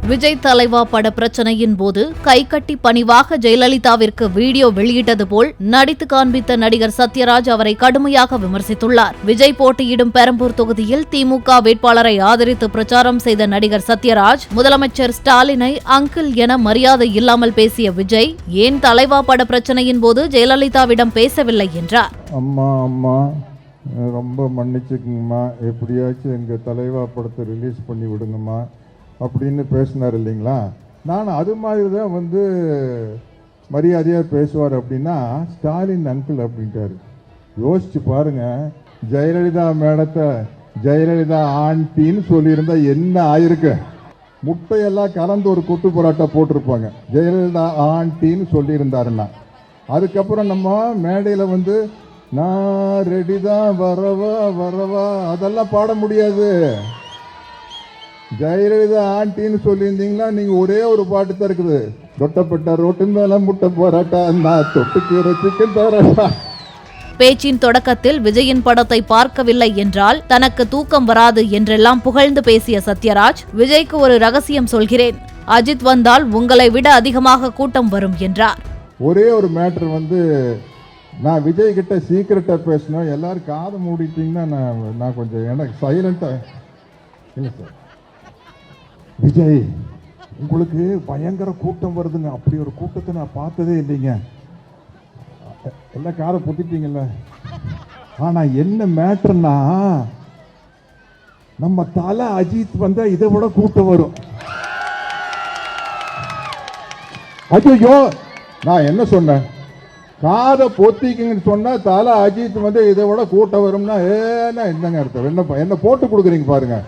விஜய் தலைவா பட பிரச்சனையின் போது கைகட்டி பணிவாக ஜெயலலிதாவிற்கு வீடியோ வெளியிட்டது போல் நடித்து காண்பித்த நடிகர் சத்யராஜ் அவரை கடுமையாக விமர்சித்துள்ளார். விஜய் போட்டியிடும் பெரம்பூர் தொகுதியில் திமுக வேட்பாளரை ஆதரித்து பிரச்சாரம் செய்த நடிகர் சத்யராஜ் முதலமைச்சர் ஸ்டாலினை அங்கிள் என மரியாதை இல்லாமல் பேசிய விஜய் ஏன் தலைவா பட பிரச்சனையின் போது ஜெயலலிதாவிடம் பேசவில்லை என்றார். அம்மா ரொம்ப மன்னிச்சுக்குங்கம்மா, எப்படியாச்சும் எங்க தலைவா படத்தை ரிலீஸ் பண்ணி விடுங்கம்மா அப்படின்னு பேசினார் இல்லைங்களா. நான் அது மாதிரி தான் மரியாதையாக பேசுவார் அப்படின்னா ஸ்டாலின் அங்கிள் அப்படின்ட்டாரு. யோசிச்சு பாருங்க, ஜெயலலிதா மேடத்தை ஜெயலலிதா ஆண்டின்னு சொல்லியிருந்தா என்ன ஆயிருக்கு? முட்டையெல்லாம் கலந்து ஒரு கொட்டு பரோட்டா போட்டிருப்பாங்க. ஜெயலலிதா ஆண்டின்னு சொல்லியிருந்தாருன்னா அதுக்கப்புறம் நம்ம மேடையில் நான் ரெடி தான் வரவா அதெல்லாம் பாட முடியாது. ஜெயலலிதா ஆண்டின்னு சொல்லியிருந்தீங்களா நீங்க ஒரே ஒரு பாட்டு தான் இருக்குது, தொட்டப்பட்ட ரோட்டு மேல முட்டை போராட்டா நான் தொட்டுக்கிற சிக்கன் போராட்டா. பேச்சின் தொடக்கத்தில் விஜயின் படத்தை பார்க்கவில்லை என்றால் தனக்கு தூக்கம் வராது என்றெல்லாம் புகழ்ந்து பேசிய சத்யராஜ், விஜய்க்கு ஒரு ரகசியம் சொல்கிறேன், அஜித் வந்தால் உங்களை விட அதிகமாக கூட்டம் வரும் என்றார். ஒரே ஒரு மேட்டர் நான் விஜய் கிட்ட சீக்கிரட்டா பேசணும், எல்லாரும் காது மூடிட்டீங்கன்னா நான் கொஞ்சம் எனக்கு சைலண்டா இல்லை சார். விஜய் உங்களுக்கு பயங்கர கூட்டம் வருதுங்க, அப்படி ஒரு கூட்டத்தை நான் பார்த்ததே இல்லைங்க. எல்லாம் காரை பொத்திட்டீங்கல்ல. ஆனா என்ன மேட்டர்னா நம்ம தலை அஜித் வந்தா இதை விட கூட்டம் வரும். ஐயோ நான் என்ன சொன்னேன், காதை பொத்திக்கிங்கன்னு சொன்னா தலை அஜித் இதை விட கூட்டம் வரும்னா என்னங்க அர்த்தம்? என்ன போட்டு கொடுக்குறீங்க பாருங்க.